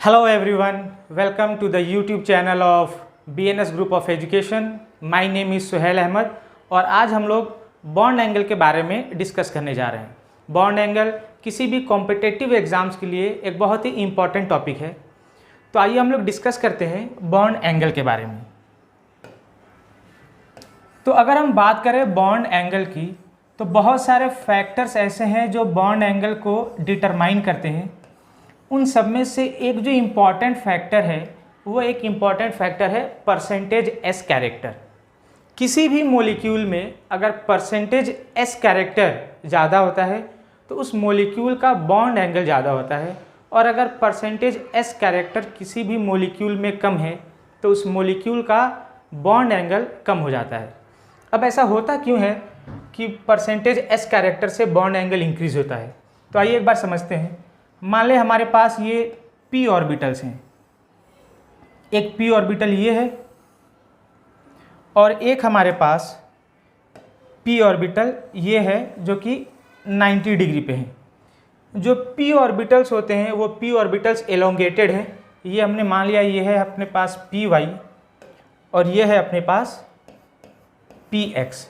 Hello everyone, welcome to the YouTube channel of BNS Group of Education. My name is Suhail Ahmad और आज हम लोग bond angle के बारे में डिस्कस करने जा रहे हैं। बॉन्ड एंगल किसी भी कॉम्पिटिटिव एग्जाम्स के लिए एक बहुत ही इम्पॉर्टेंट टॉपिक है। तो आइए हम लोग डिस्कस करते हैं बॉन्ड एंगल के बारे में। तो अगर हम बात करें बॉन्ड एंगल की, तो बहुत सारे फैक्टर्स ऐसे हैं जो बॉन्ड एंगल को डिटरमाइन करते हैं। उन सब में से एक जो इम्पॉर्टेंट फैक्टर है वो एक इम्पॉर्टेंट फैक्टर है परसेंटेज एस कैरेक्टर। किसी भी मॉलिक्यूल में अगर परसेंटेज एस कैरेक्टर ज़्यादा होता है तो उस मॉलिक्यूल का बॉन्ड एंगल ज़्यादा होता है, और अगर परसेंटेज एस कैरेक्टर किसी भी मॉलिक्यूल में कम है तो उस मॉलिक्यूल का बॉन्ड एंगल कम हो जाता है। अब ऐसा होता क्यों है कि परसेंटेज एस कैरेक्टर से बॉन्ड एंगल इंक्रीज होता है? तो आइए एक बार समझते हैं। मान लें हमारे पास ये p ऑर्बिटल्स हैं, एक p ऑर्बिटल ये है और एक हमारे पास p ऑर्बिटल ये है जो कि 90 डिग्री पे है। जो p ऑर्बिटल्स होते हैं वो p ऑर्बिटल्स एलोंगेटेड है। ये हमने मान लिया ये है अपने पास py और ये है अपने पास px।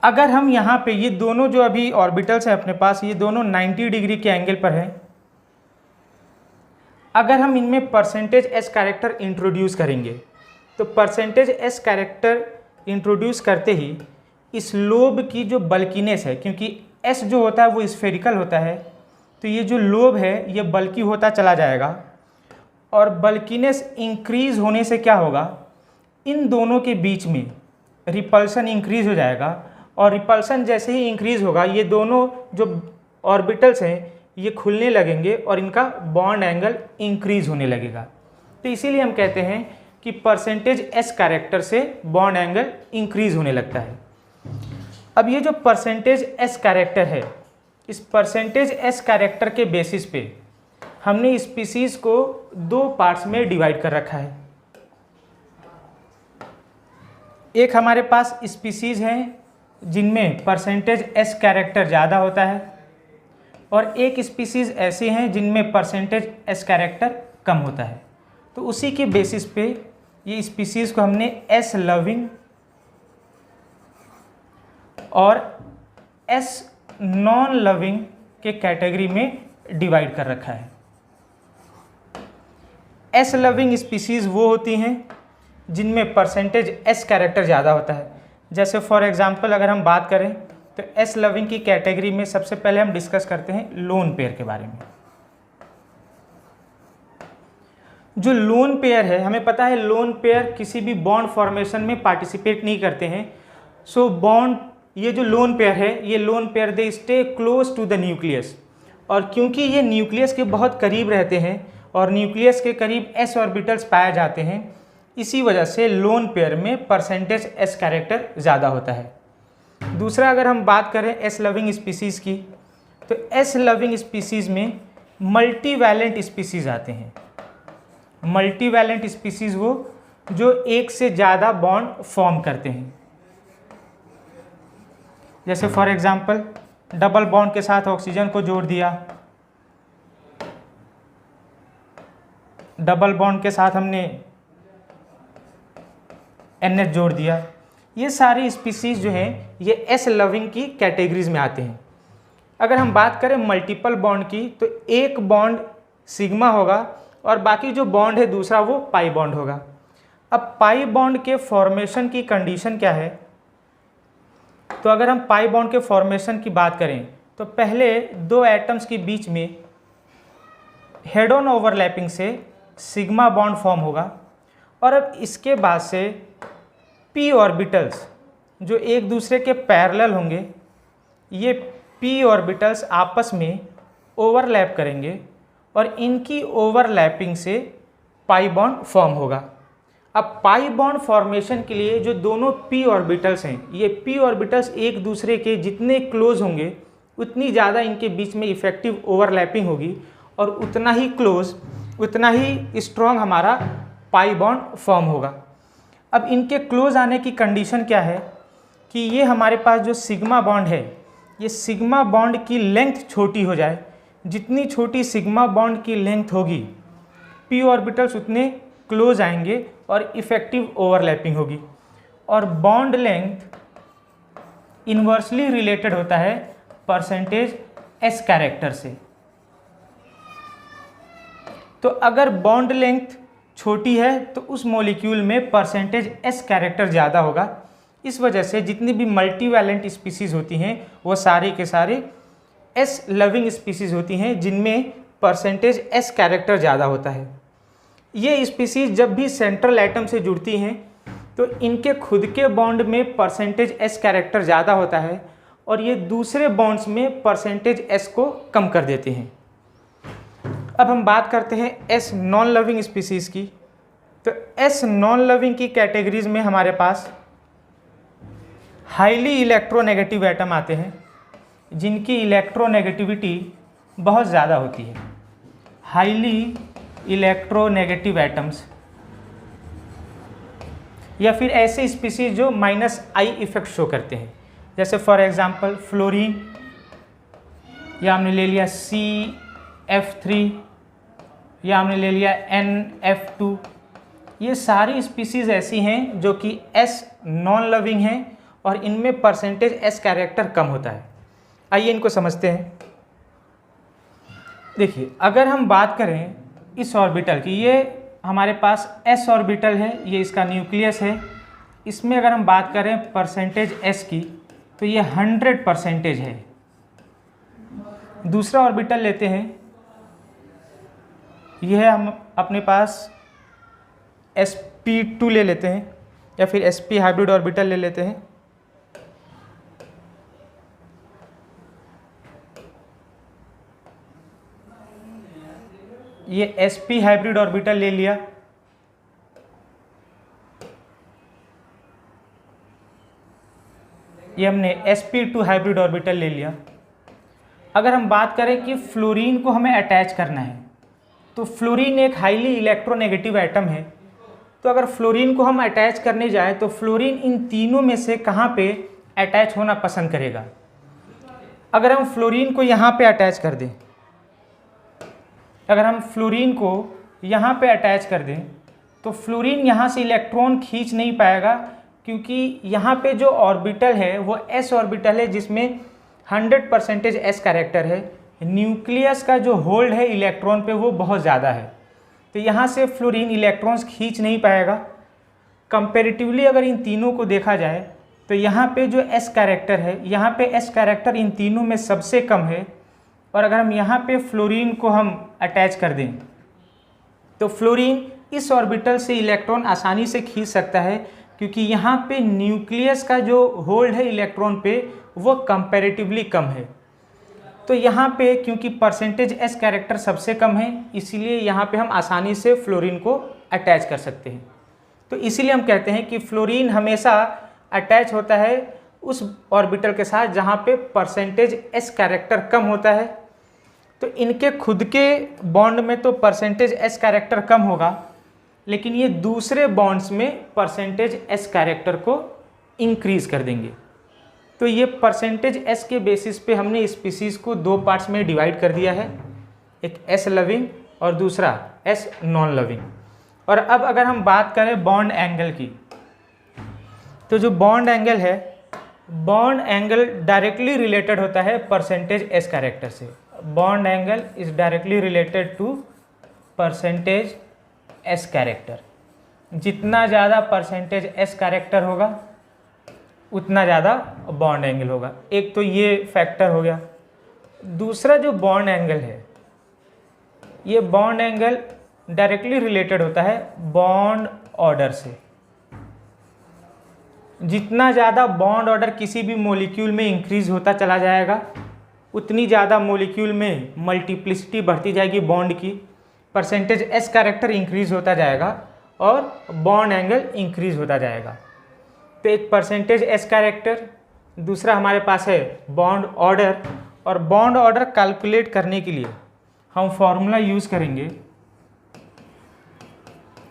अगर हम यहाँ पे ये दोनों जो अभी ऑर्बिटल्स हैं अपने पास, ये दोनों 90 डिग्री के एंगल पर हैं। अगर हम इनमें परसेंटेज एस कैरेक्टर इंट्रोड्यूस करेंगे तो परसेंटेज एस कैरेक्टर इंट्रोड्यूस करते ही इस लोब की जो बल्कीनेस है, क्योंकि एस जो होता है वो स्फेरिकल होता है, तो ये जो लोब है ये बल्की होता चला जाएगा और बल्कीनेस इंक्रीज होने से क्या होगा, इन दोनों के बीच में रिपल्सन इंक्रीज हो जाएगा। और रिपल्सन जैसे ही इंक्रीज होगा ये दोनों जो ऑर्बिटल्स हैं ये खुलने लगेंगे और इनका बॉन्ड एंगल इंक्रीज होने लगेगा। तो इसीलिए हम कहते हैं कि परसेंटेज एस कैरेक्टर से बॉन्ड एंगल इंक्रीज होने लगता है। अब ये जो परसेंटेज एस कैरेक्टर है, इस परसेंटेज एस कैरेक्टर के बेसिस पे हमने स्पीसीज को दो पार्ट्स में डिवाइड कर रखा है। एक हमारे पास स्पीसीज हैं जिनमें परसेंटेज एस कैरेक्टर ज़्यादा होता है और एक स्पीसीज़ ऐसे हैं जिनमें परसेंटेज एस कैरेक्टर कम होता है। तो उसी के बेसिस पे ये स्पीसीज़ को हमने एस लविंग और एस नॉन लविंग के कैटेगरी में डिवाइड कर रखा है। एस लविंग स्पीसीज़ वो होती हैं जिनमें परसेंटेज एस कैरेक्टर ज़्यादा होता है। जैसे फॉर एग्जांपल अगर हम बात करें तो एस लविंग की कैटेगरी में सबसे पहले हम डिस्कस करते हैं लोन पेयर के बारे में। जो लोन पेयर है, हमें पता है लोन पेयर किसी भी बॉन्ड फॉर्मेशन में पार्टिसिपेट नहीं करते हैं। सो बॉन्ड ये जो लोन पेयर है, ये lone pair they stay close to the nucleus, और क्योंकि ये न्यूक्लियस के बहुत करीब रहते हैं और न्यूक्लियस के करीब एस ऑर्बिटल्स पाए जाते हैं, इसी वजह से लोन पेयर में परसेंटेज एस कैरेक्टर ज़्यादा होता है। दूसरा अगर हम बात करें एस लविंग स्पीसीज़ की, तो एस लविंग स्पीसीज़ में मल्टीवैलेंट स्पीसीज़ आते हैं। मल्टीवैलेंट स्पीसीज़ वो जो एक से ज़्यादा बॉन्ड फॉर्म करते हैं। जैसे फॉर एग्जांपल डबल बॉन्ड के साथ ऑक्सीजन को जोड़ दिया, डबल बॉन्ड के साथ हमने NH जोड़ दिया। ये सारी स्पीसीज जो हैं ये एस लविंग की कैटेगरीज में आते हैं। अगर हम बात करें मल्टीपल बॉन्ड की, तो एक बॉन्ड सिग्मा होगा और बाकी जो बॉन्ड है दूसरा वो पाई बॉन्ड होगा। अब पाई बॉन्ड के फॉर्मेशन की कंडीशन क्या है? तो अगर हम पाई बॉन्ड के फॉर्मेशन की बात करें तो पहले दो एटम्स के बीच में हेड ऑन ओवरलैपिंग से सिग्मा बॉन्ड फॉर्म होगा, और अब इसके बाद से p ऑर्बिटल्स जो एक दूसरे के पैरेलल होंगे, ये p ऑर्बिटल्स आपस में ओवरलैप करेंगे और इनकी ओवरलैपिंग से पाई बॉन्ड फॉर्म होगा। अब पाई बॉन्ड फॉर्मेशन के लिए जो दोनों p ऑर्बिटल्स हैं, ये p ऑर्बिटल्स एक दूसरे के जितने क्लोज होंगे उतनी ज़्यादा इनके बीच में इफेक्टिव ओवरलैपिंग होगी और उतना ही क्लोज, उतना ही स्ट्रॉन्ग हमारा पाई बॉन्ड फॉर्म होगा। अब इनके क्लोज आने की कंडीशन क्या है कि ये हमारे पास जो सिग्मा बॉन्ड है, ये सिग्मा बॉन्ड की लेंथ छोटी हो जाए, जितनी छोटी सिग्मा बॉन्ड की लेंथ होगी p ऑर्बिटल्स उतने क्लोज आएंगे और इफेक्टिव ओवरलैपिंग होगी। और बॉन्ड लेंथ इन्वर्सली रिलेटेड होता है परसेंटेज s कैरेक्टर से। तो अगर बॉन्ड लेंथ छोटी है तो उस मॉलिक्यूल में परसेंटेज s कैरेक्टर ज़्यादा होगा। इस वजह से जितनी भी मल्टीवैलेंट स्पीसीज़ होती हैं वो सारे के सारे s लविंग स्पीसीज़ होती हैं जिनमें परसेंटेज s कैरेक्टर ज़्यादा होता है। ये स्पीसीज़ जब भी सेंट्रल एटम से जुड़ती हैं तो इनके खुद के बॉन्ड में परसेंटेज s कैरेक्टर ज़्यादा होता है और ये दूसरे बॉन्ड्स में परसेंटेज s को कम कर देते हैं। अब हम बात करते हैं s नॉन लविंग स्पीसीज़ की। तो s नॉन लविंग की कैटेगरीज में हमारे पास हाईली इलेक्ट्रोनेगेटिव एटम आते हैं जिनकी इलेक्ट्रोनेगेटिविटी बहुत ज़्यादा होती है। हाईली इलेक्ट्रोनेगेटिव एटम्स या फिर ऐसे स्पीसीज जो -I इफेक्ट शो करते हैं, जैसे फॉर एग्जांपल फ्लोरीन, या हमने ले लिया CF3, या हमने ले लिया NF2। ये सारी स्पीसीज ऐसी हैं जो कि S नॉन लविंग हैं और इनमें परसेंटेज S कैरेक्टर कम होता है। आइए इनको समझते हैं। देखिए, अगर हम बात करें इस ऑर्बिटल की, ये हमारे पास s ऑर्बिटल है, ये इसका न्यूक्लियस है। इसमें अगर हम बात करें परसेंटेज s की तो ये 100% है। दूसरा ऑर्बिटल लेते हैं, यह है हम अपने पास sp2 ले लेते हैं या फिर sp हाइब्रिड ऑर्बिटल ले लेते हैं। ये sp हाइब्रिड ऑर्बिटल ले लिया। ये हमने sp2 हाइब्रिड ऑर्बिटल ले लिया। अगर हम बात करें कि फ्लोरीन को हमें अटैच करना है तो फ्लोरीन एक हाईली इलेक्ट्रोनेगेटिव एटम है। तो अगर फ्लोरीन को हम अटैच करने जाए तो फ्लोरीन इन तीनों में से कहाँ पे अटैच होना पसंद करेगा? अगर हम फ्लोरीन को यहाँ पे अटैच कर दें, अगर हम फ्लोरीन को यहाँ पे अटैच कर दें तो फ्लोरीन यहाँ से इलेक्ट्रॉन खींच नहीं पाएगा, क्योंकि यहाँ पे जो ऑर्बिटल है वो s ऑर्बिटल है जिसमें 100% s कैरेक्टर है। न्यूक्लियस का जो होल्ड है इलेक्ट्रॉन पे वो बहुत ज़्यादा है, तो यहाँ से फ्लोरीन इलेक्ट्रॉन्स खींच नहीं पाएगा। कंपैरेटिवली अगर इन तीनों को देखा जाए तो यहाँ पे जो s कैरेक्टर है, यहाँ पे s कैरेक्टर इन तीनों में सबसे कम है। और अगर हम यहाँ पे फ्लोरीन को हम अटैच कर दें तो फ्लोरीन इस ऑर्बिटल से इलेक्ट्रॉन आसानी से खींच सकता है, क्योंकि यहाँ पे न्यूक्लियस का जो होल्ड है इलेक्ट्रॉन पे वो कंपैरेटिवली कम है। तो यहाँ पे क्योंकि परसेंटेज s कैरेक्टर सबसे कम है, इसीलिए यहाँ पे हम आसानी से फ्लोरीन को अटैच कर सकते हैं। तो इसीलिए हम कहते हैं कि फ्लोरीन हमेशा अटैच होता है उस ऑर्बिटल के साथ जहाँ पे परसेंटेज s कैरेक्टर कम होता है। तो इनके खुद के बॉन्ड में तो परसेंटेज s कैरेक्टर कम होगा, लेकिन ये दूसरे बॉन्ड्स में परसेंटेज s कैरेक्टर को इंक्रीज कर देंगे। तो ये परसेंटेज s के बेसिस पे हमने स्पीसीज़ को दो पार्ट्स में डिवाइड कर दिया है, एक s लविंग और दूसरा s नॉन लविंग। और अब अगर हम बात करें बॉन्ड एंगल की, तो जो बॉन्ड एंगल है, बॉन्ड एंगल डायरेक्टली रिलेटेड होता है परसेंटेज s कैरेक्टर से। Bond angle is directly related to percentage s character. जितना ज़्यादा परसेंटेज s कैरेक्टर होगा उतना ज़्यादा बॉन्ड एंगल होगा। एक तो ये फैक्टर हो गया। दूसरा जो बॉन्ड एंगल है, ये बॉन्ड एंगल डायरेक्टली रिलेटेड होता है बॉन्ड ऑर्डर से। जितना ज़्यादा बॉन्ड ऑर्डर किसी भी मॉलिक्यूल में इंक्रीज होता चला जाएगा, उतनी ज़्यादा मॉलिक्यूल में मल्टीप्लिसिटी बढ़ती जाएगी बॉन्ड की, परसेंटेज s कैरेक्टर इंक्रीज होता जाएगा और बॉन्ड एंगल इंक्रीज होता जाएगा। तो एक परसेंटेज s कैरेक्टर, दूसरा हमारे पास है बॉन्ड ऑर्डर। और बॉन्ड ऑर्डर कैलकुलेट करने के लिए हम फॉर्मूला यूज़ करेंगे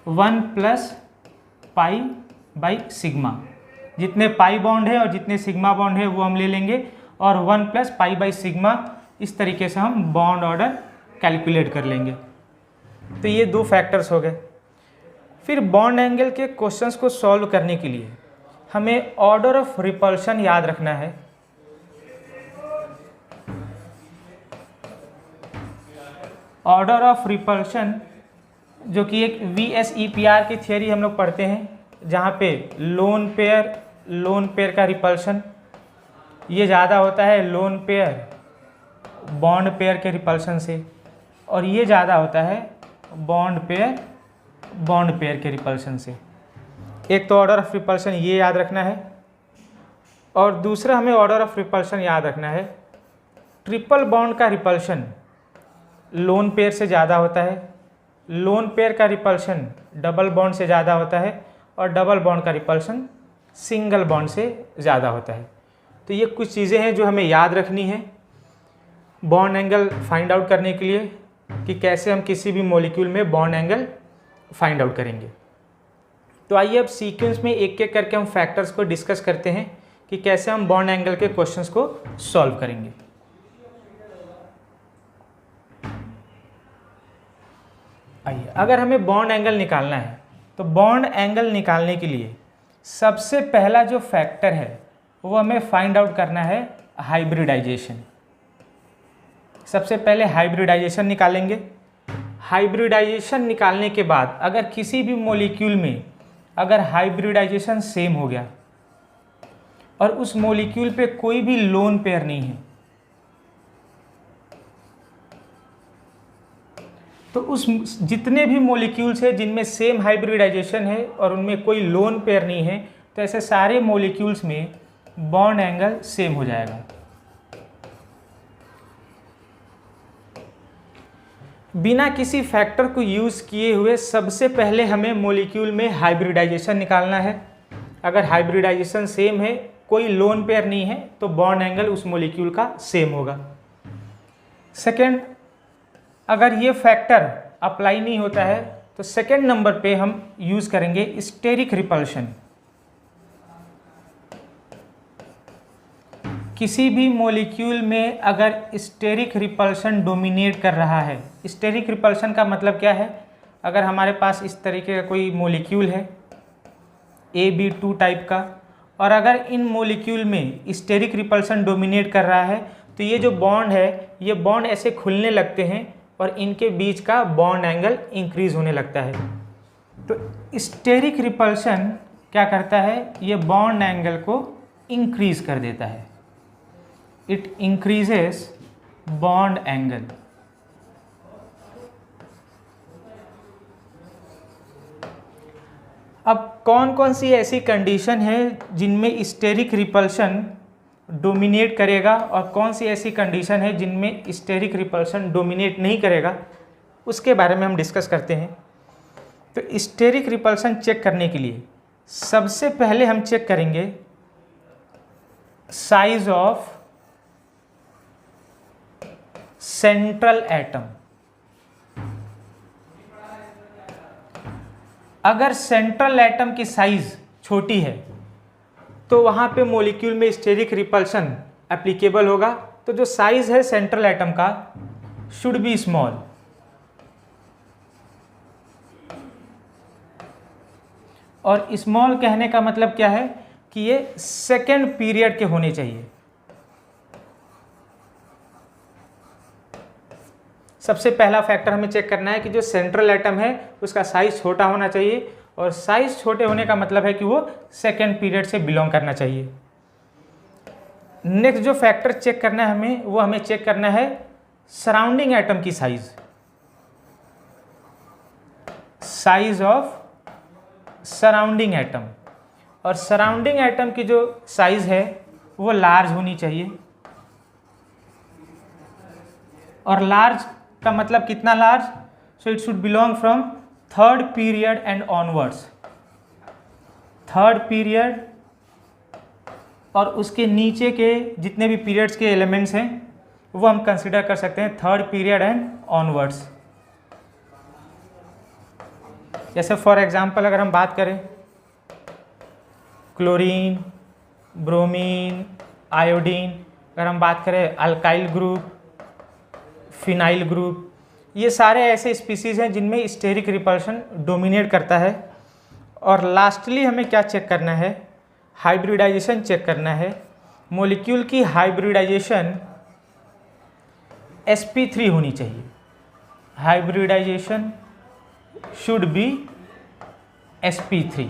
1 + π/σ। जितने पाई बॉन्ड है और जितने सिग्मा बॉन्ड है वो हम ले लेंगे, और 1 + π/σ इस तरीके से हम बॉन्ड ऑर्डर कैलकुलेट कर लेंगे। तो ये दो फैक्टर्स हो गए। फिर बॉन्ड एंगल के क्वेश्चंस को सॉल्व करने के लिए हमें ऑर्डर ऑफ रिपल्शन याद रखना है। ऑर्डर ऑफ रिपल्शन जो कि एक VSEPR की थियरी हम लोग पढ़ते हैं, जहाँ पे लोन पेयर का रिपल्शन ये ज़्यादा होता है लोन पेयर बॉन्ड पेयर के रिपल्शन से, और ये ज़्यादा होता है बॉन्ड पेयर के रिपल्शन से। एक तो ऑर्डर ऑफ रिपल्शन ये याद रखना है, और दूसरा हमें ऑर्डर ऑफ रिपल्शन याद रखना है ट्रिपल बॉन्ड का रिपल्शन लोन पेयर से ज़्यादा होता है, लोन पेयर का रिपल्शन डबल बॉन्ड से ज़्यादा होता है, और डबल बॉन्ड का रिपल्शन सिंगल बॉन्ड से ज़्यादा होता है। तो ये कुछ चीज़ें हैं जो हमें याद रखनी है बॉन्ड एंगल फाइंड आउट करने के लिए, कि कैसे हम किसी भी मॉलिक्यूल में बॉन्ड एंगल फाइंड आउट करेंगे। तो आइए अब सीक्वेंस में एक एक करके हम फैक्टर्स को डिस्कस करते हैं कि कैसे हम बॉन्ड एंगल के क्वेश्चंस को सॉल्व करेंगे। आइए, अगर हमें बॉन्ड एंगल निकालना है तो बॉन्ड एंगल निकालने के लिए सबसे पहला जो फैक्टर है वो हमें फाइंड आउट करना है हाइब्रिडाइजेशन। सबसे पहले हाइब्रिडाइजेशन निकालेंगे। हाइब्रिडाइजेशन निकालने के बाद अगर किसी भी मॉलिक्यूल में अगर हाइब्रिडाइजेशन सेम हो गया और उस मॉलिक्यूल पे कोई भी लोन पेयर नहीं है, तो उस जितने भी मॉलिक्यूल्स हैं जिनमें सेम हाइब्रिडाइजेशन है और उनमें कोई लोन पेयर नहीं है, तो ऐसे सारे मॉलिक्यूल्स में बॉन्ड एंगल सेम हो जाएगा। बिना किसी फैक्टर को यूज़ किए हुए सबसे पहले हमें मॉलिक्यूल में हाइब्रिडाइजेशन निकालना है। अगर हाइब्रिडाइजेशन सेम है, कोई लोन पेयर नहीं है, तो बॉन्ड एंगल उस मॉलिक्यूल का सेम होगा। सेकेंड, अगर ये फैक्टर अप्लाई नहीं होता है तो सेकेंड नंबर पे हम यूज़ करेंगे स्टेरिक रिपल्शन। किसी भी मॉलिक्यूल में अगर स्टेरिक रिपल्शन डोमिनेट कर रहा है, स्टेरिक रिपल्शन का मतलब क्या है, अगर हमारे पास इस तरीके का कोई मॉलिक्यूल है AB2 टाइप का, और अगर इन मॉलिक्यूल में स्टेरिक रिपल्शन डोमिनेट कर रहा है, तो ये जो बॉन्ड है ये बॉन्ड ऐसे खुलने लगते हैं और इनके बीच का बॉन्ड एंगल इंक्रीज होने लगता है। तो स्टेरिक रिपल्शन क्या करता है, ये बॉन्ड एंगल को इंक्रीज कर देता है। It increases bond angle। अब कौन कौन सी ऐसी कंडीशन है जिनमें स्टेरिक रिपल्शन डोमिनेट करेगा और कौन सी ऐसी कंडीशन है जिनमें स्टेरिक रिपल्शन डोमिनेट नहीं करेगा, उसके बारे में हम डिस्कस करते हैं। तो स्टेरिक रिपल्शन चेक करने के लिए सबसे पहले हम चेक करेंगे साइज ऑफ सेंट्रल एटम। अगर सेंट्रल एटम की साइज छोटी है तो वहां पे मॉलिक्यूल में स्टेरिक रिपल्शन एप्लीकेबल होगा। तो जो साइज है सेंट्रल एटम का शुड बी स्मॉल। और स्मॉल कहने का मतलब क्या है कि ये सेकेंड पीरियड के होने चाहिए। सबसे पहला फैक्टर हमें चेक करना है कि जो सेंट्रल एटम है उसका साइज छोटा होना चाहिए, और साइज छोटे होने का मतलब है कि वो सेकेंड पीरियड से बिलोंग करना चाहिए। नेक्स्ट जो फैक्टर चेक करना है हमें, वो हमें चेक करना है सराउंडिंग एटम की size. Size of surrounding atom, और सराउंडिंग एटम की जो साइज है वो लार्ज होनी चाहिए। और लार्ज का मतलब कितना large, so it should belong from third period and onwards. Third period और उसके नीचे के जितने भी पीरियड्स के एलिमेंट्स हैं वो हम कंसिडर कर सकते हैं थर्ड पीरियड एंड ऑनवर्ड्स। जैसे फॉर एग्जांपल अगर हम बात करें क्लोरीन, ब्रोमीन, आयोडीन, अगर हम बात करें अल्काइल ग्रुप, फिनाइल ग्रुप, ये सारे ऐसे स्पीसीज़ हैं जिनमें स्टेरिक रिपल्शन डोमिनेट करता है। और लास्टली हमें क्या चेक करना है, हाइब्रिडाइजेशन चेक करना है। मॉलिक्यूल की हाइब्रिडाइजेशन sp3 होनी चाहिए, hybridisation should be sp3।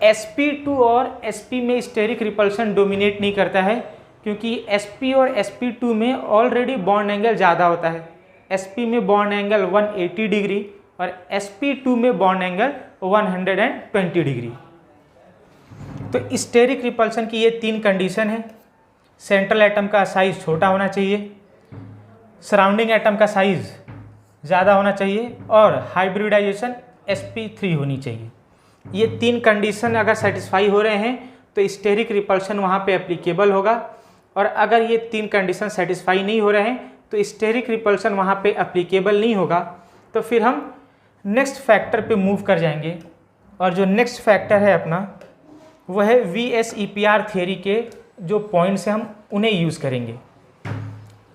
sp2 और sp में स्टेरिक रिपल्शन डोमिनेट नहीं करता है, क्योंकि sp और sp2 में ऑलरेडी बॉन्ड एंगल ज़्यादा होता है। sp में बॉन्ड एंगल 180 डिग्री और sp2 में बॉन्ड एंगल 120 डिग्री। तो स्टेरिक रिपल्शन की ये 3 कंडीशन है। सेंट्रल एटम का साइज छोटा होना चाहिए, सराउंडिंग एटम का साइज ज़्यादा होना चाहिए और हाइब्रिडाइजेशन sp3 होनी चाहिए। ये 3 कंडीशन अगर सेटिस्फाई हो रहे हैं तो स्टेरिक रिपल्शन वहाँ पे एप्लीकेबल होगा, और अगर ये 3 कंडीशन सेटिस्फाई नहीं हो रहे हैं तो स्टेरिक रिपल्शन वहाँ पे एप्लीकेबल नहीं होगा। तो फिर हम नेक्स्ट फैक्टर पे मूव कर जाएंगे, और जो नेक्स्ट फैक्टर है अपना वह है VSEPR थियरी के जो पॉइंट्स हैं हम उन्हें यूज़ करेंगे।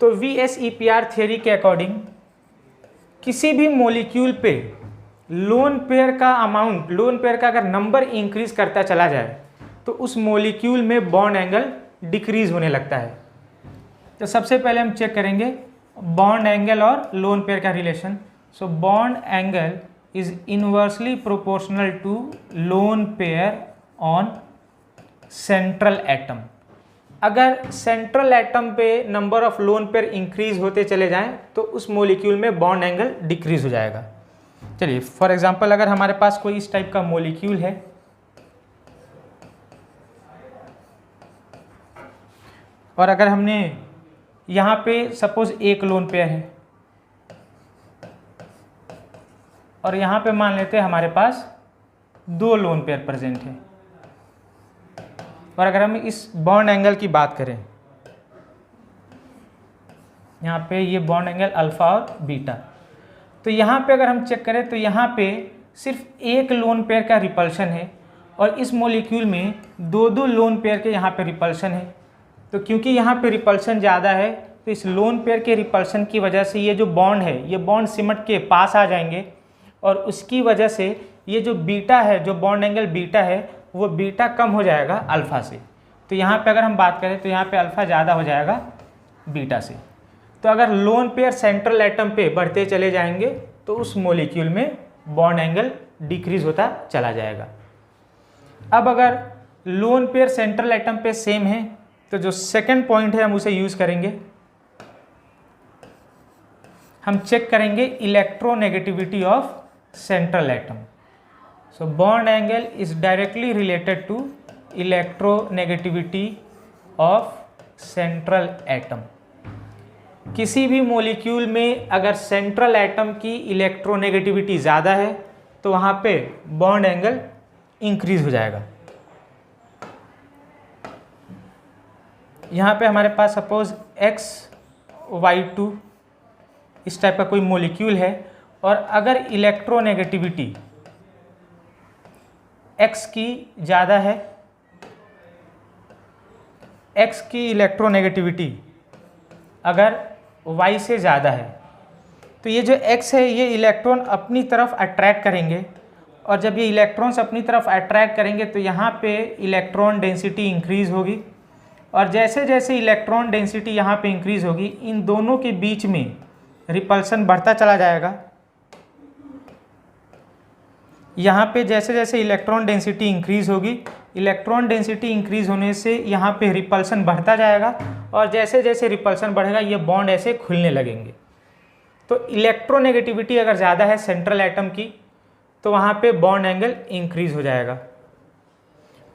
तो VSEPR थियरी के अकॉर्डिंग किसी भी मॉलिक्यूल पे लोन पेयर का अमाउंट, लोन पेयर का अगर नंबर इंक्रीज करता चला जाए तो उस मॉलिक्यूल में बॉन्ड एंगल डिक्रीज होने लगता है। तो सबसे पहले हम चेक करेंगे बॉन्ड एंगल और लोन पेयर का relation. So bond angle is inversely proportional to lone pair on central atom. अगर सेंट्रल एटम पे number of lone pair increase होते चले जाएं तो उस मॉलिक्यूल में बॉन्ड एंगल डिक्रीज हो जाएगा। चलिए फॉर एग्जांपल अगर हमारे पास कोई इस टाइप का मॉलिक्यूल है और अगर हमने यहाँ पे सपोज एक लोन पेयर है और यहाँ पे मान लेते हैं हमारे पास 2 लोन पेयर प्रेजेंट है, और अगर हम इस बॉन्ड एंगल की बात करें, यहाँ पे ये बॉन्ड एंगल अल्फा और बीटा, तो यहाँ पे अगर हम चेक करें तो यहाँ पे सिर्फ एक लोन पेयर का रिपल्शन है और इस मॉलिक्यूल में 2-2 लोन पेयर के यहाँ पे रिपल्शन है। तो क्योंकि यहाँ पे रिपल्शन ज़्यादा है तो इस लोन पेयर के रिपल्शन की वजह से ये जो बॉन्ड है ये बॉन्ड सिमट के पास आ जाएंगे, और उसकी वजह से ये जो बीटा है, जो बॉन्ड एंगल बीटा है, वो बीटा कम हो जाएगा अल्फ़ा से। तो यहाँ पे अगर हम बात करें तो यहाँ पे अल्फ़ा ज़्यादा हो जाएगा बीटा से। तो अगर लोन पेयर सेंट्रल एटम पे बढ़ते चले जाएंगे तो उस मॉलिक्यूल में बॉन्ड एंगल डिक्रीज होता चला जाएगा। अब अगर लोन पेयर सेंट्रल एटम पे सेम है तो जो सेकंड पॉइंट है हम उसे यूज़ करेंगे। हम चेक करेंगे electronegativity of central atom. So bond angle is directly related to electronegativity of central atom। किसी भी मॉलिक्यूल में अगर सेंट्रल एटम की इलेक्ट्रोनेगेटिविटी ज़्यादा है तो वहाँ पे बॉन्ड एंगल इंक्रीज हो जाएगा। यहाँ पे हमारे पास सपोज XY2 इस टाइप का कोई मॉलिक्यूल है, और अगर इलेक्ट्रोनेगेटिविटी X की ज़्यादा है, X की इलेक्ट्रोनेगेटिविटी अगर Y से ज़्यादा है, तो ये जो X है ये इलेक्ट्रॉन अपनी तरफ अट्रैक्ट करेंगे, और जब ये इलेक्ट्रॉन्स अपनी तरफ अट्रैक्ट करेंगे तो यहाँ पे इलेक्ट्रॉन डेंसिटी इंक्रीज़ होगी, और जैसे जैसे इलेक्ट्रॉन डेंसिटी यहाँ पे इंक्रीज़ होगी इन दोनों के बीच में रिपल्सन बढ़ता चला जाएगा। यहाँ पे जैसे जैसे इलेक्ट्रॉन डेंसिटी इंक्रीज़ होगी, इलेक्ट्रॉन डेंसिटी इंक्रीज़ होने से यहाँ पे रिपल्सन बढ़ता जाएगा, और जैसे जैसे रिपल्सन बढ़ेगा ये बॉन्ड ऐसे खुलने लगेंगे। तो इलेक्ट्रोनेगेटिविटी अगर ज़्यादा है सेंट्रल एटम की तो वहाँ पे बॉन्ड एंगल इंक्रीज़ हो जाएगा।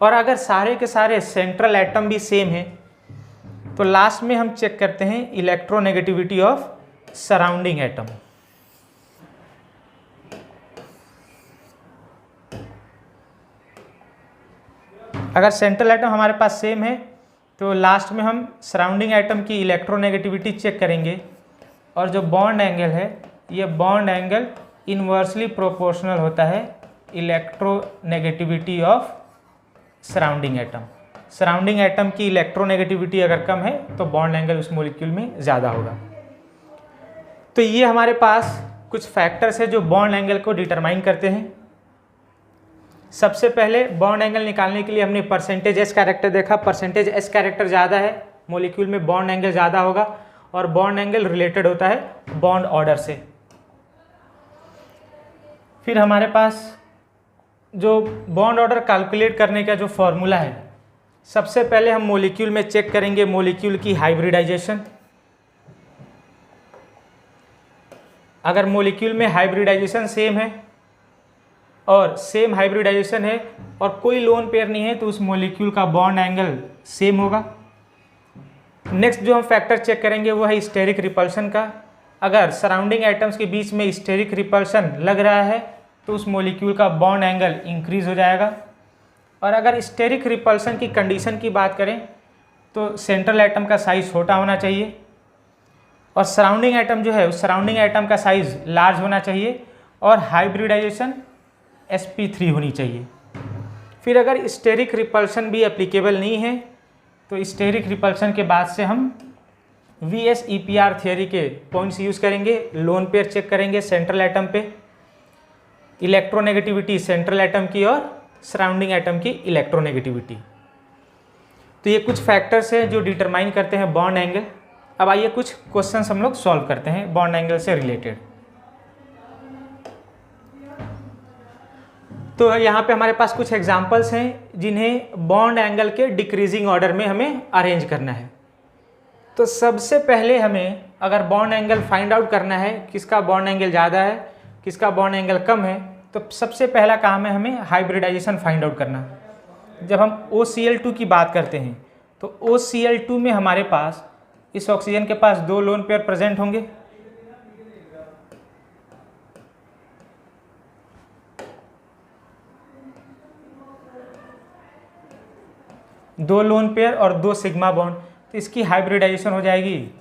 और अगर सारे के सारे सेंट्रल एटम भी सेम है तो लास्ट में हम चेक करते हैं इलेक्ट्रोनेगेटिविटी ऑफ सराउंडिंग एटम। अगर सेंट्रल एटम हमारे पास सेम है तो लास्ट में हम सराउंडिंग एटम की इलेक्ट्रोनेगेटिविटी चेक करेंगे, और जो बॉन्ड एंगल है ये बॉन्ड एंगल इनवर्सली प्रोपोर्शनल होता है electronegativity of surrounding atom. Surrounding atom की इलेक्ट्रोनेगेटिविटी अगर कम है तो बॉन्ड एंगल उस मॉलिक्यूल में ज़्यादा होगा। तो ये हमारे पास कुछ फैक्टर्स है जो बॉन्ड एंगल को डिटरमाइन करते हैं। सबसे पहले बॉन्ड एंगल निकालने के लिए हमने परसेंटेज एस कैरेक्टर देखा। परसेंटेज एस कैरेक्टर ज़्यादा है, मॉलिक्यूल में बॉन्ड एंगल ज़्यादा होगा, और बॉन्ड एंगल रिलेटेड होता है बॉन्ड ऑर्डर से। फिर हमारे पास जो बॉन्ड ऑर्डर कैलकुलेट करने का जो फॉर्मूला है, सबसे पहले हम मॉलिक्यूल में चेक करेंगे मॉलिक्यूल की हाइब्रिडाइजेशन। अगर मॉलिक्यूल में हाइब्रिडाइजेशन सेम है और सेम हाइब्रिडाइजेशन है और कोई लोन पेयर नहीं है तो उस मॉलिक्यूल का बॉन्ड एंगल सेम होगा। नेक्स्ट जो हम फैक्टर चेक करेंगे वो है स्टेरिक रिपल्शन का। अगर सराउंडिंग एटम्स के बीच में स्टेरिक रिपल्शन लग रहा है तो उस मॉलिक्यूल का बॉन्ड एंगल इंक्रीज हो जाएगा। और अगर स्टेरिक रिपल्शन की कंडीशन की बात करें तो सेंट्रल एटम का साइज छोटा होना चाहिए और सराउंडिंग एटम जो है उस सराउंडिंग एटम का साइज लार्ज होना चाहिए और हाइब्रिडाइजेशन sp3 होनी चाहिए। फिर अगर स्टेरिक रिपल्शन भी एप्लीकेबल नहीं है तो स्टेरिक रिपल्शन के बाद से हम VSEPR थियोरी के पॉइंट्स यूज़ करेंगे। लोन पेयर चेक करेंगे सेंट्रल एटम पे, इलेक्ट्रोनेगेटिविटी सेंट्रल एटम की और सराउंडिंग एटम की इलेक्ट्रोनेगेटिविटी। तो ये कुछ फैक्टर्स हैं जो डिटरमाइन करते हैं बॉन्ड एंगल। अब आइए कुछ क्वेश्चंस हम लोग सॉल्व करते हैं बॉन्ड एंगल से रिलेटेड। तो यहाँ पे हमारे पास कुछ एग्जांपल्स हैं जिन्हें बॉन्ड एंगल के डिक्रीजिंग ऑर्डर में हमें अरेंज करना है। तो सबसे पहले हमें अगर बॉन्ड एंगल फाइंड आउट करना है किसका बॉन्ड एंगल ज़्यादा है किसका बॉन्ड एंगल कम है, तो सबसे पहला काम है हमें हाइब्रिडाइजेशन फाइंड आउट करना। जब हम OCl2 की बात करते हैं तो OCl2 में हमारे पास इस ऑक्सीजन के पास 2 लोन पेयर प्रेजेंट होंगे। दो लोन पेयर और 2 सिग्मा बॉन्ड, तो इसकी हाइब्रिडाइजेशन हो जाएगी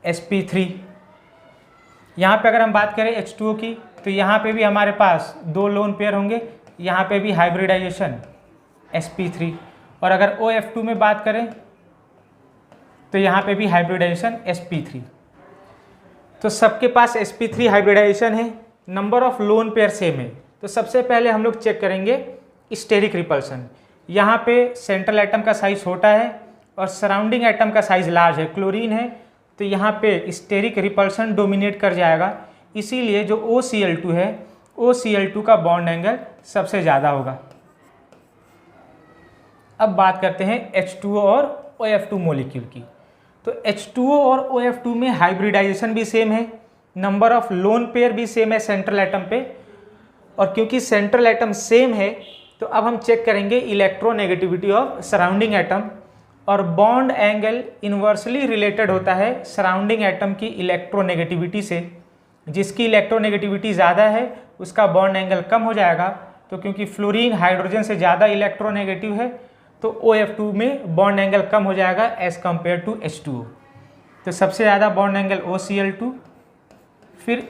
sp3। यहाँ पे अगर हम बात करें H2O की तो यहाँ पे भी हमारे पास 2 लोन पेयर होंगे, यहाँ पे भी हाइब्रिडाइजेशन sp3। और अगर OF2 में बात करें तो यहाँ पे भी हाइब्रिडाइजेशन sp3। तो सबके पास sp3 हाइब्रिडाइजेशन है, number of lone pair same है। तो सबसे पहले हम लोग चेक करेंगे स्टेरिक रिपल्शन। यहाँ पे सेंट्रल एटम का साइज छोटा है और सराउंडिंग एटम का साइज लार्ज है, क्लोरीन है, तो यहाँ पे स्टेरिक रिपल्शन डोमिनेट कर जाएगा। इसीलिए जो OCl2 है OCl2 का बॉन्ड एंगल सबसे ज़्यादा होगा। अब बात करते हैं H2O और OF2 मॉलिक्यूल की। तो H2O और OF2 में हाइब्रिडाइजेशन भी सेम है, नंबर ऑफ लोन पेयर भी सेम है सेंट्रल एटम पे। और क्योंकि सेंट्रल एटम सेम है तो अब हम चेक करेंगे इलेक्ट्रोनेगेटिविटी ऑफ सराउंडिंग एटम। और बॉन्ड एंगल इन्वर्सली रिलेटेड होता है सराउंडिंग एटम की इलेक्ट्रोनेगेटिविटी से। जिसकी इलेक्ट्रोनेगेटिविटी ज़्यादा है उसका बॉन्ड एंगल कम हो जाएगा। तो क्योंकि फ्लोरीन हाइड्रोजन से ज़्यादा इलेक्ट्रोनेगेटिव है तो OF2 में बॉन्ड एंगल कम हो जाएगा एज़ कम्पेयर टू H2O। तो सबसे ज़्यादा बॉन्ड एंगल OCl2, फिर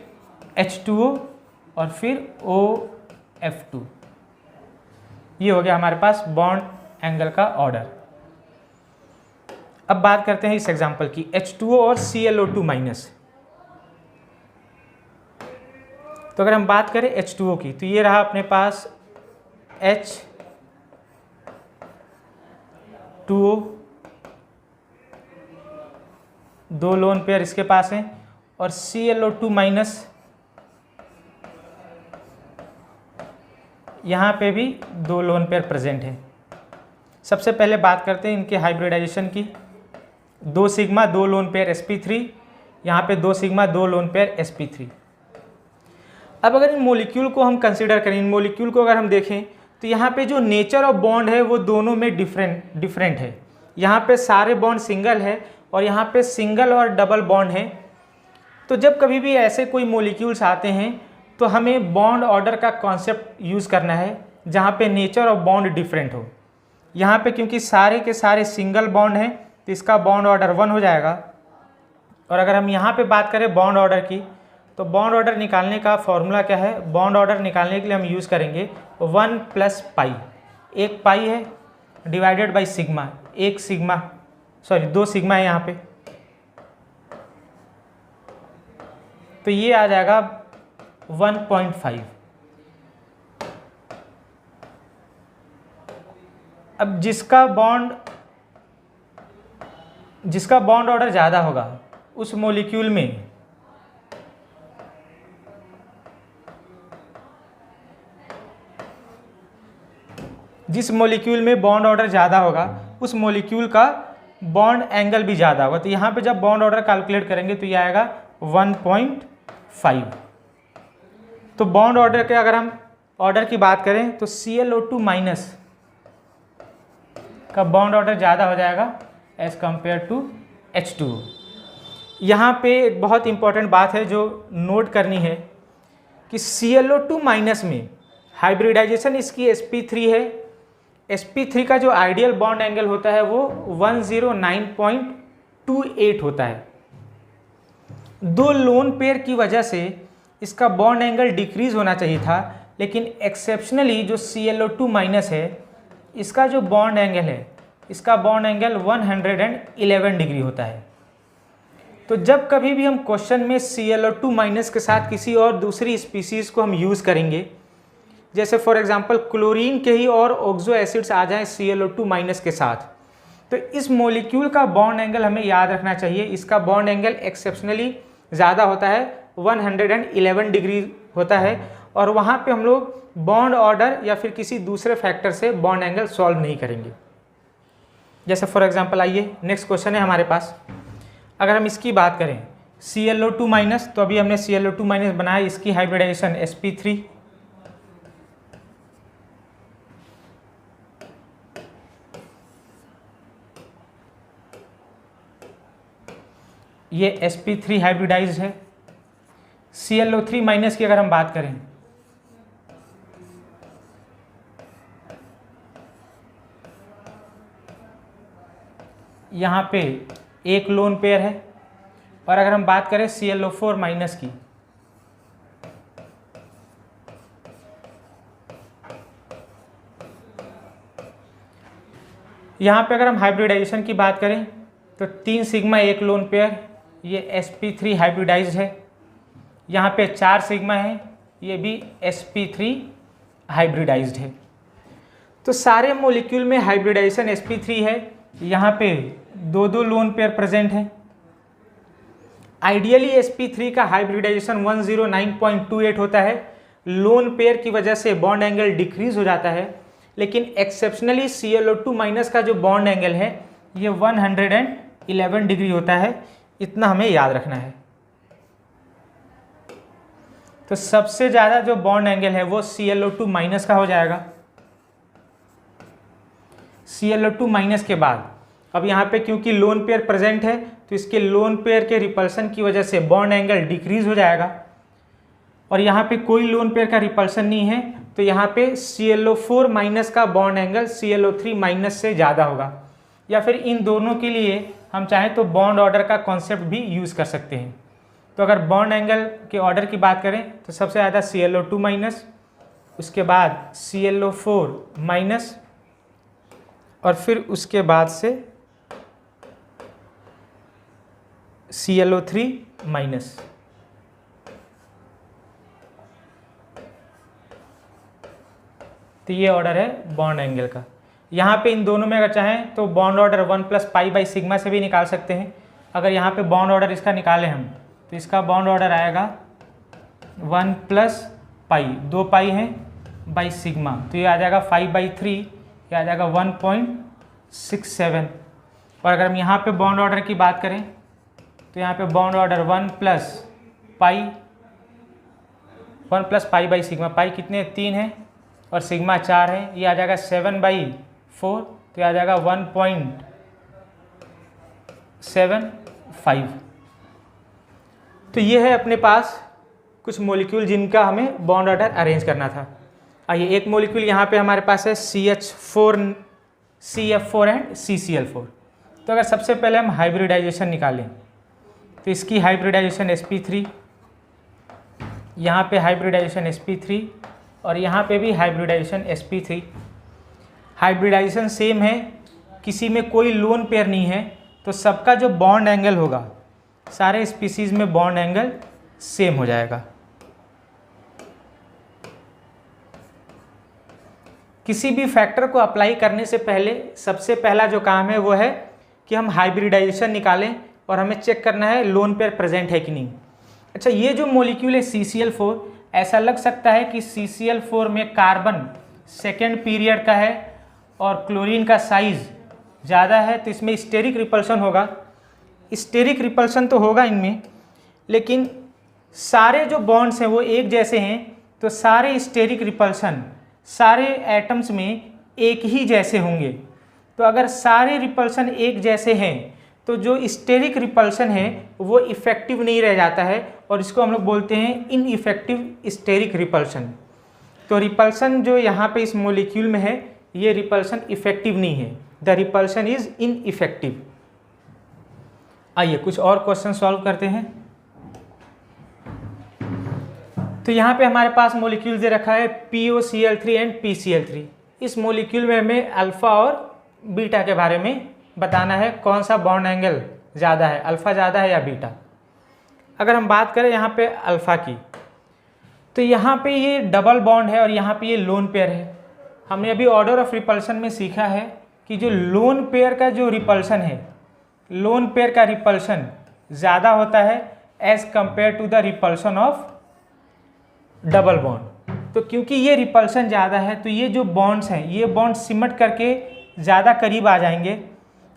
H2O और फिर OF2। ये हो गया हमारे पास बॉन्ड एंगल का ऑर्डर। अब बात करते हैं इस एग्जांपल की, H2O और ClO2 माइनस। तो अगर हम बात करें H2O की तो ये रहा अपने पास H2O, 2 लोन पेयर इसके पास हैं, और ClO2 माइनस यहाँ पे भी 2 लोन पेयर प्रेजेंट है। सबसे पहले बात करते हैं इनके हाइब्रिडाइजेशन की। 2 सिग्मा 2 लोन पेयर sp3, यहाँ पे 2 सिग्मा 2 लोन पेयर sp3। अब अगर इन मॉलिक्यूल को हम कंसीडर करें, इन मॉलिक्यूल को अगर हम देखें तो यहाँ पे जो नेचर ऑफ बॉन्ड है वो दोनों में डिफरेंट है। यहाँ पे सारे बॉन्ड सिंगल है और यहाँ पे सिंगल और डबल बॉन्ड है। तो जब कभी भी ऐसे कोई मॉलिक्यूल्स आते हैं तो हमें बॉन्ड ऑर्डर का कॉन्सेप्ट यूज़ करना है जहाँ पे नेचर ऑफ बॉन्ड डिफरेंट हो। यहाँ पे क्योंकि सारे के सारे सिंगल बॉन्ड हैं तो इसका बॉन्ड ऑर्डर 1 हो जाएगा। और अगर हम यहाँ पे बात करें बॉन्ड ऑर्डर की तो बॉन्ड ऑर्डर निकालने का फॉर्मूला क्या है, बॉन्ड ऑर्डर निकालने के लिए हम यूज़ करेंगे 1 + पाई। एक पाई है डिवाइडेड बाई सिग्मा, 2 सिग्मा है यहाँ पे, तो ये आ जाएगा 1.5। अब जिसका बॉन्ड ऑर्डर ज़्यादा होगा उस मॉलिक्यूल में जिस मॉलिक्यूल में बॉन्ड ऑर्डर ज़्यादा होगा उस मॉलिक्यूल का बॉन्ड एंगल भी ज़्यादा होगा। तो यहाँ पे जब बॉन्ड ऑर्डर कैलकुलेट करेंगे तो ये आएगा 1.5। तो बॉन्ड ऑर्डर के अगर हम ऑर्डर की बात करें तो ClO2 माइनस का बॉन्ड ऑर्डर ज़्यादा हो जाएगा एज कंपेयर टू H2O। यहाँ पे एक बहुत इंपॉर्टेंट बात है जो नोट करनी है कि ClO2 माइनस में हाइब्रिडाइजेशन इसकी sp3 है। sp3 का जो आइडियल बॉन्ड एंगल होता है वो 109.28 होता है। दो लोन पेयर की वजह से इसका बॉन्ड एंगल डिक्रीज होना चाहिए था, लेकिन एक्सेप्शनली जो ClO2 माइनस है इसका जो बॉन्ड एंगल है इसका बॉन्ड एंगल 111 डिग्री होता है। तो जब कभी भी हम क्वेश्चन में ClO2 माइनस के साथ किसी और दूसरी स्पीसीज़ को हम यूज़ करेंगे, जैसे फॉर एग्जांपल क्लोरीन के ही और ऑक्सो एसिड्स आ जाएं ClO2 माइनस के साथ, तो इस मॉलिक्यूल का बॉन्ड एंगल हमें याद रखना चाहिए। इसका बॉन्ड एंगल एक्सेप्शनली ज़्यादा होता है, 111 डिग्री होता है, और वहाँ पे हम लोग बॉन्ड ऑर्डर या फिर किसी दूसरे फैक्टर से बॉन्ड एंगल सॉल्व नहीं करेंगे। जैसे फॉर एग्जांपल आइए नेक्स्ट क्वेश्चन है हमारे पास, अगर हम इसकी बात करें ClO2 माइनस, तो अभी हमने ClO2 माइनस बनाया, इसकी हाइब्रिडाइजेशन sp3, ये sp3 हाइब्रिडाइज्ड है। ClO3 माइनस की अगर हम बात करें यहाँ पे एक लोन पेयर है, और अगर हम बात करें ClO4 माइनस की, यहाँ पे अगर हम हाइब्रिडाइजेशन की बात करें तो 3 सिग्मा एक लोन पेयर, ये sp3 हाइब्रिडाइज्ड है। यहाँ पे 4 सिग्मा है, ये भी sp3 हाइब्रिडाइज्ड है। तो सारे मॉलिक्यूल में हाइब्रिडाइजेशन sp3 है। यहाँ पे 2 लोन पेयर प्रेजेंट हैं। आइडियली sp3 का हाइब्रिडाइजेशन 109.28 होता है, लोन पेयर की वजह से बॉन्ड एंगल डिक्रीज हो जाता है, लेकिन एक्सेप्शनली ClO2 माइनस का जो बॉन्ड एंगल है ये 111 डिग्री होता है। इतना हमें याद रखना है। तो सबसे ज़्यादा जो बॉन्ड एंगल है वो ClO2 माइनस का हो जाएगा। ClO2 माइनस के बाद अब यहाँ पे क्योंकि लोन पेयर प्रेजेंट है तो इसके लोन पेयर के रिपल्सन की वजह से बॉन्ड एंगल डिक्रीज हो जाएगा, और यहाँ पे कोई लोन पेयर का रिपल्सन नहीं है, तो यहाँ पे ClO4 माइनस का बॉन्ड एंगल ClO3 माइनस से ज़्यादा होगा। या फिर इन दोनों के लिए हम चाहें तो बॉन्ड ऑर्डर का कॉन्सेप्ट भी यूज़ कर सकते हैं। तो अगर बॉन्ड एंगल के ऑर्डर की बात करें तो सबसे ज़्यादा ClO2 माइनस, उसके बाद ClO4 माइनस, और फिर उसके बाद से ClO3 माइनस। तो ये ऑर्डर है बॉन्ड एंगल का। यहाँ पे इन दोनों में अगर चाहें तो बॉन्ड ऑर्डर 1+π/σ से भी निकाल सकते हैं। अगर यहाँ पे बॉन्ड ऑर्डर इसका निकालें हम तो इसका बॉन्ड ऑर्डर आएगा 1+π, 2 पाई है बाई सिग्मा, तो ये आ जाएगा 5/3, ये आ जाएगा 1.67। और अगर हम यहाँ पे बॉन्ड ऑर्डर की बात करें तो यहाँ पे बॉन्ड ऑर्डर 1+π/σ, पाई कितने 3 है और सिग्मा 4 है, ये आ जाएगा 7/4, तो ये आ जाएगा 1.75। तो ये है अपने पास कुछ मॉलिक्यूल जिनका हमें बॉन्ड ऑर्डर अरेंज करना था। आइए एक मॉलिक्यूल यहाँ पे हमारे पास है CH4 CF4 एंड CCl4। तो अगर सबसे पहले हम हाइब्रिडाइजेशन निकालें तो इसकी हाइब्रिडाइजेशन sp3, यहाँ पे हाइब्रिडाइजेशन sp3 और यहाँ पे भी हाइब्रिडाइजेशन sp3। हाइब्रिडाइजेशन सेम है, किसी में कोई लोन पेयर नहीं है, तो सबका जो बॉन्ड एंगल होगा सारे स्पीसीज़ में बॉन्ड एंगल सेम हो जाएगा। किसी भी फैक्टर को अप्लाई करने से पहले सबसे पहला जो काम है वो है कि हम हाइब्रिडाइजेशन निकालें और हमें चेक करना है लोन पेयर प्रेजेंट है कि नहीं। अच्छा, ये जो मॉलिक्यूल है CCl4, ऐसा लग सकता है कि CCl4 में कार्बन सेकेंड पीरियड का है और क्लोरीन का साइज ज़्यादा है, तो इसमें स्टेरिक रिपल्शन होगा। स्टेरिक रिपल्शन तो होगा इनमें, लेकिन सारे जो बॉन्ड्स हैं वो एक जैसे हैं, तो सारे स्टेरिक रिपल्शन सारे एटम्स में एक ही जैसे होंगे। तो अगर सारे रिपल्शन एक जैसे हैं तो जो स्टेरिक रिपल्शन है वो इफेक्टिव नहीं रह जाता है, और इसको हम लोग बोलते हैं इनइफेक्टिव स्टेरिक रिपल्शन। तो रिपल्शन जो यहाँ पे इस मॉलिक्यूल में है ये रिपल्शन इफेक्टिव नहीं है, द रिपल्शन इज इनइफेक्टिव। आइए कुछ और क्वेश्चन सॉल्व करते हैं। तो यहाँ पे हमारे पास मॉलिक्यूल दे रखा है POCl3 एंड PCl3। इस मॉलिक्यूल में हमें अल्फ़ा और बीटा के बारे में बताना है, कौन सा बॉन्ड एंगल ज़्यादा है, अल्फ़ा ज़्यादा है या बीटा। अगर हम बात करें यहाँ पे अल्फ़ा की, तो यहाँ पे ये डबल बॉन्ड है और यहाँ पे ये लोन पेयर है। हमने अभी ऑर्डर ऑफ रिपल्शन में सीखा है कि जो लोन पेयर का जो रिपल्शन है, लोन पेयर का रिपल्शन ज़्यादा होता है as compare to the repulsion of double bond. तो क्योंकि ये रिपल्शन ज़्यादा है तो ये जो बॉन्ड्स हैं ये बॉन्ड सिमट करके ज़्यादा करीब आ जाएंगे,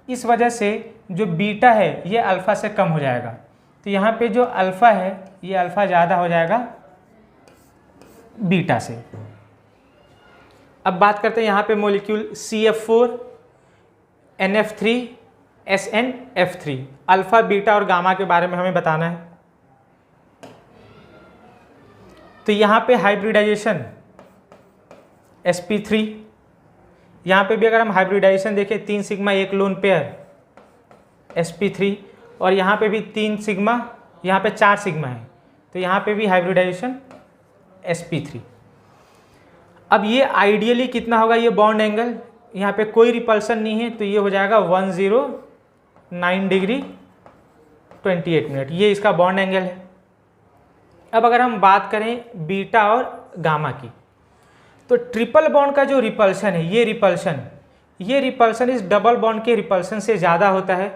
इस वजह से जो बीटा है ये अल्फ़ा से कम हो जाएगा। तो यहाँ पे जो अल्फ़ा है ये अल्फ़ा ज़्यादा हो जाएगा बीटा से। अब बात करते हैं यहाँ पे molecule CF4 NF3 SNF3, alpha beta और गामा के बारे में हमें बताना है। तो यहाँ पे हाइब्रिडाइजेशन sp3, यहाँ पे भी अगर हम हाइब्रिडाइजेशन देखें 3 सिग्मा 1 लोन पेयर sp3, और यहाँ पे भी 3 सिग्मा, यहाँ पे 4 सिग्मा है, तो यहाँ पे भी हाइब्रिडाइजेशन sp3। अब ये आइडियली कितना होगा ये बॉन्ड एंगल, यहाँ पे कोई रिपल्सन नहीं है तो ये हो जाएगा 109 डिग्री 28 मिनट, ये इसका बॉन्ड एंगल है। अब अगर हम बात करें बीटा और गामा की, तो ट्रिपल बॉन्ड का जो रिपल्शन है ये रिपल्शन इस डबल बॉन्ड के रिपल्शन से ज़्यादा होता है।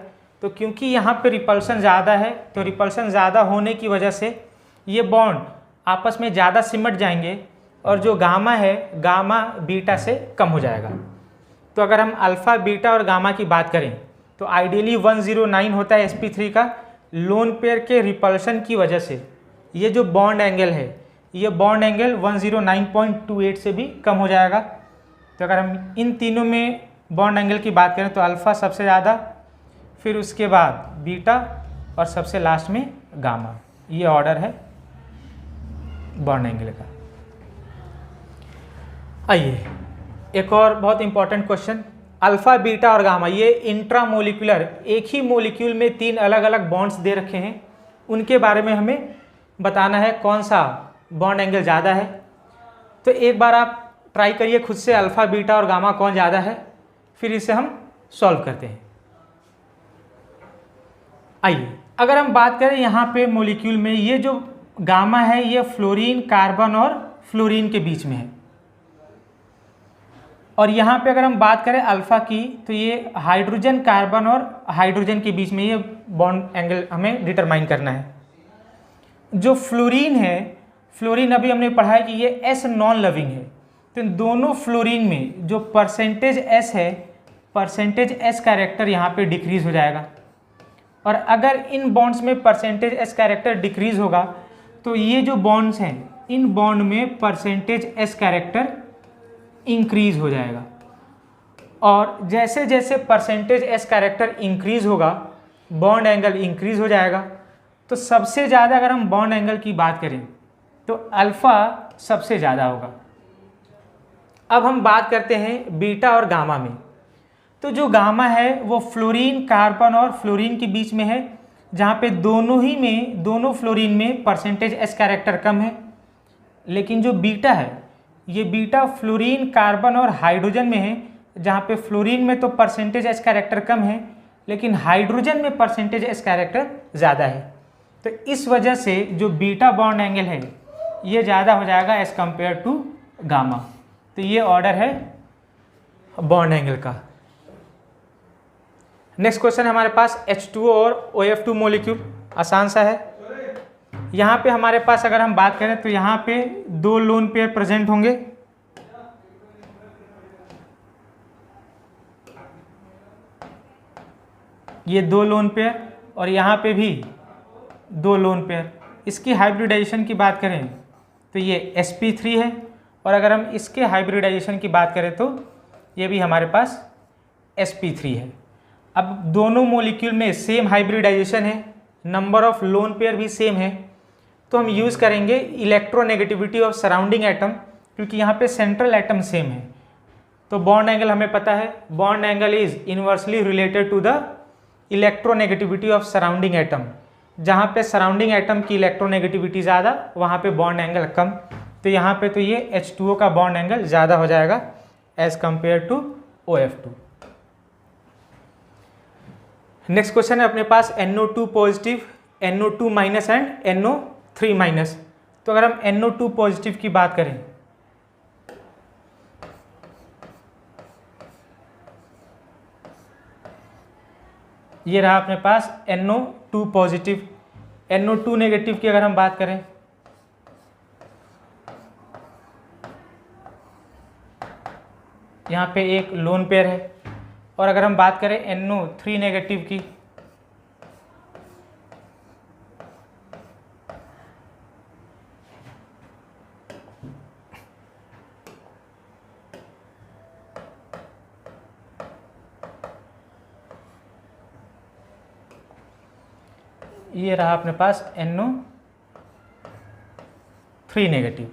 तो क्योंकि यहाँ पे रिपल्शन ज़्यादा है तो रिपल्शन ज़्यादा होने की वजह से ये बॉन्ड आपस में ज़्यादा सिमट जाएंगे और जो गामा है गामा बीटा से कम हो जाएगा। तो अगर हम अल्फ़ा बीटा और गामा की बात करें तो आइडियली 109 होता है sp3 का, लोन पेयर के रिपल्शन की वजह से ये जो बॉन्ड एंगल है ये बॉन्ड एंगल 109.28 से भी कम हो जाएगा। तो अगर हम इन तीनों में बॉन्ड एंगल की बात करें तो अल्फ़ा सबसे ज़्यादा, फिर उसके बाद बीटा और सबसे लास्ट में गामा, ये ऑर्डर है बॉन्ड एंगल का। आइए एक और बहुत इंपॉर्टेंट क्वेश्चन, अल्फ़ा बीटा और गामा ये इंट्रामोलिकुलर, एक ही मोलिक्यूल में 3 अलग अलग बॉन्ड्स दे रखे हैं, उनके बारे में हमें बताना है कौन सा बॉन्ड एंगल ज़्यादा है। तो एक बार आप ट्राई करिए खुद से अल्फ़ा बीटा और गामा कौन ज़्यादा है, फिर इसे हम सॉल्व करते हैं। आइए अगर हम बात करें यहाँ पे मॉलिक्यूल में, ये जो गामा है ये फ्लोरीन कार्बन और फ्लोरीन के बीच में है, और यहाँ पे अगर हम बात करें अल्फ़ा की तो ये हाइड्रोजन कार्बन और हाइड्रोजन के बीच में ये बॉन्ड एंगल हमें डिटरमाइन करना है। जो फ्लोरीन है, फ्लोरीन अभी हमने पढ़ा है कि ये S नॉन लविंग है, तो इन दोनों फ्लोरीन में जो परसेंटेज S है, परसेंटेज S कैरेक्टर यहाँ पे डिक्रीज हो जाएगा, और अगर इन बॉन्ड्स में परसेंटेज S कैरेक्टर डिक्रीज होगा तो ये जो बॉन्ड्स हैं इन बॉन्ड में परसेंटेज S कैरेक्टर इंक्रीज हो जाएगा, और जैसे जैसे परसेंटेज S कैरेक्टर इंक्रीज होगा बॉन्ड एंगल इंक्रीज हो जाएगा। तो सबसे ज़्यादा अगर हम बॉन्ड एंगल की बात करें तो अल्फ़ा सबसे ज़्यादा होगा। अब हम बात करते हैं बीटा और गामा में, तो जो गामा है वो फ्लोरीन कार्बन और फ्लोरीन के बीच में है, जहाँ पे दोनों फ्लोरीन में परसेंटेज S कैरेक्टर कम है, लेकिन जो बीटा है ये बीटा फ्लोरीन कार्बन और हाइड्रोजन में है, जहाँ पे फ्लोरीन में तो परसेंटेज S कैरेक्टर कम है लेकिन हाइड्रोजन में परसेंटेज S कैरेक्टर ज़्यादा है। तो इस वजह से जो बीटा बॉन्ड एंगल है ये ज़्यादा हो जाएगा एज कंपेयर टू गामा। तो ये ऑर्डर है बॉन्ड एंगल का। नेक्स्ट क्वेश्चन हमारे पास H2O और OF2 मॉलिक्यूल, आसान सा है। यहाँ पे हमारे पास अगर हम बात करें तो यहाँ पे 2 लोन पेयर प्रेजेंट होंगे, ये 2 लोन पेयर, और यहाँ पे भी 2 लोन पेयर। इसकी हाइब्रिडाइजेशन की बात करें तो ये sp3 है, और अगर हम इसके हाइब्रिडाइजेशन की बात करें तो ये भी हमारे पास sp3 है। अब दोनों मॉलिक्यूल में सेम हाइब्रिडाइजेशन है, नंबर ऑफ लोन पेयर भी सेम है, तो हम यूज़ करेंगे इलेक्ट्रोनेगेटिविटी ऑफ सराउंडिंग एटम, क्योंकि यहाँ पे सेंट्रल एटम सेम है। तो बॉन्ड एंगल हमें पता है, bond angle is inversely related to the electronegativity of surrounding atom. जहाँ पे सराउंडिंग एटम की इलेक्ट्रोनेगेटिविटी ज़्यादा, वहाँ पे बॉन्ड एंगल कम। तो यहाँ पे तो ये H2O का बॉन्ड एंगल ज़्यादा हो जाएगा as compare to OF2। Next question है अपने पास NO2 positive, NO2 minus and NO3 minus. तो अगर हम NO2 पॉजिटिव की बात करें, ये रहा अपने पास NO2 पॉजिटिव। NO2 नेगेटिव की अगर हम बात करें, यहाँ पे एक लोन पेयर है, और अगर हम बात करें NO3 नेगेटिव की, ये रहा अपने पास NO3 नेगेटिव।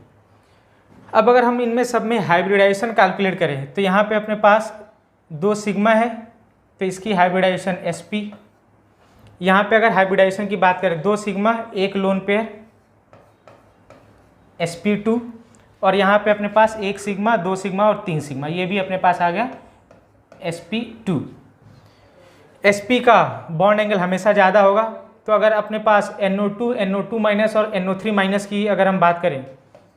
अब अगर हम इनमें सब में हाइब्रिडाइजेशन कैलकुलेट करें तो यहाँ पे अपने पास 2 सिग्मा है, तो इसकी हाइब्रिडाइजेशन sp। यहाँ पे अगर हाइब्रिडाइजेशन की बात करें 2 सिग्मा, 1 लोन पेयर sp2, और यहाँ पे अपने पास 1 सिग्मा, 2 सिग्मा और 3 सिग्मा, ये भी अपने पास आ गया sp2। sp का बॉन्ड एंगल हमेशा ज़्यादा होगा, तो अगर अपने पास NO2 माइनस और NO3 माइनस की अगर हम बात करें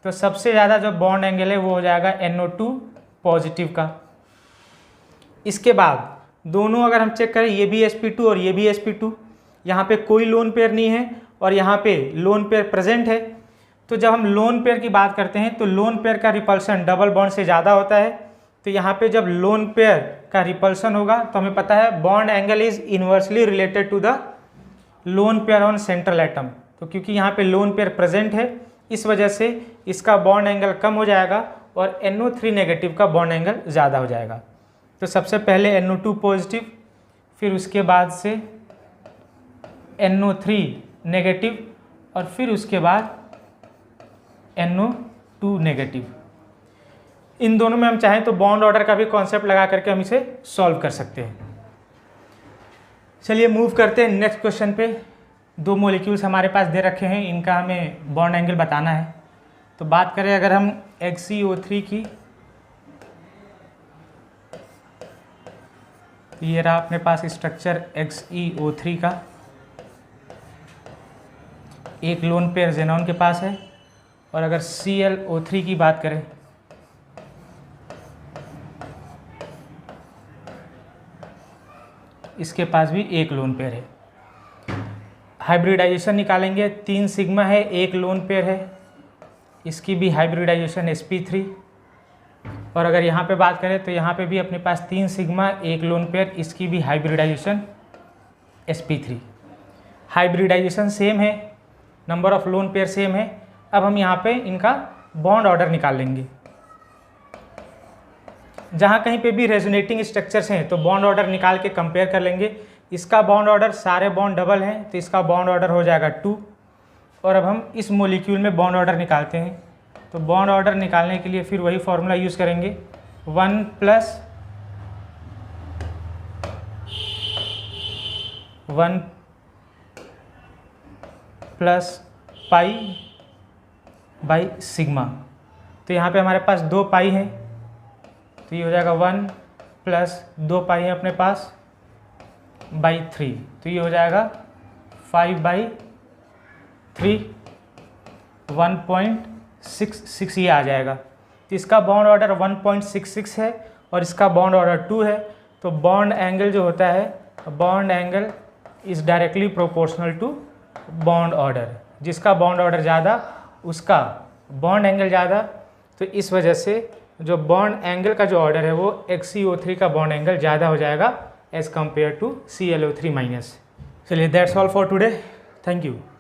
तो सबसे ज़्यादा जो बॉन्ड एंगल है वो हो जाएगा NO2 पॉजिटिव का। इसके बाद दोनों अगर हम चेक करें, ये भी sp2 और ये भी sp2, यहाँ पे कोई लोन पेयर नहीं है और यहाँ पे लोन पेयर प्रेजेंट है। तो जब हम लोन पेयर की बात करते हैं तो लोन पेयर का रिपल्सन डबल बॉन्ड से ज़्यादा होता है। तो यहाँ पे जब लोन पेयर का रिपल्सन होगा तो हमें पता है bond angle is inversely related to the lone pair on central atom. तो क्योंकि यहाँ पे लोन पेयर प्रेजेंट है, इस वजह से इसका बॉन्ड एंगल कम हो जाएगा और NO3 नेगेटिव का बॉन्ड एंगल ज़्यादा हो जाएगा। तो सबसे पहले NO2 पॉजिटिव, फिर उसके बाद से NO3 नेगेटिव, और फिर उसके बाद NO2 नेगेटिव। इन दोनों में हम चाहें तो बॉन्ड ऑर्डर का भी कॉन्सेप्ट लगा करके हम इसे सॉल्व कर सकते हैं। चलिए मूव करते हैं नेक्स्ट क्वेश्चन पे। 2 मॉलिक्यूल्स हमारे पास दे रखे हैं, इनका हमें बॉन्ड एंगल बताना है। तो बात करें अगर हम XeO3 की, ये रहा अपने पास स्ट्रक्चर XeO3 का, एक लोन पेयर जेनॉन के पास है, और अगर ClO3 की बात करें इसके पास भी एक लोन पेयर है। हाइब्रिडाइजेशन निकालेंगे, 3 सिग्मा है, 1 लोन पेयर है, इसकी भी हाइब्रिडाइजेशन sp3, और अगर यहाँ पे बात करें तो यहाँ पे भी अपने पास 3 सिग्मा, 1 लोन पेयर, इसकी भी हाइब्रिडाइजेशन sp3। हाइब्रिडाइजेशन सेम है, number of lone pair same है। अब हम यहाँ पे इनका बॉन्ड ऑर्डर निकाल लेंगे। जहाँ कहीं पे भी रेजोनेटिंग स्ट्रक्चर्स हैं तो बॉन्ड ऑर्डर निकाल के कंपेयर कर लेंगे। इसका बॉन्ड ऑर्डर, सारे बॉन्ड डबल हैं तो इसका बॉन्ड ऑर्डर हो जाएगा 2। और अब हम इस मॉलिक्यूल में बॉन्ड ऑर्डर निकालते हैं। तो बॉन्ड ऑर्डर निकालने के लिए फिर वही फॉर्मूला यूज़ करेंगे, 1 प्लस पाई बाई सिग्मा। तो यहाँ पे हमारे पास 2 पाई हैं, तो ये हो जाएगा 1 प्लस 2 पाई है अपने पास बाई 3, तो ये हो जाएगा 5/3। 1.66 ये आ जाएगा। तो इसका बॉन्ड ऑर्डर 1.66 है और इसका बॉन्ड ऑर्डर 2 है। तो बॉन्ड एंगल जो होता है, bond angle is directly proportional to bond order. जिसका बॉन्ड ऑर्डर ज़्यादा उसका बॉन्ड एंगल ज़्यादा। तो इस वजह से जो बॉन्ड एंगल का जो ऑर्डर है वो XeO3 का बॉन्ड एंगल ज़्यादा हो जाएगा as compare to ClO3 minus. चलिए that's all for today, thank you.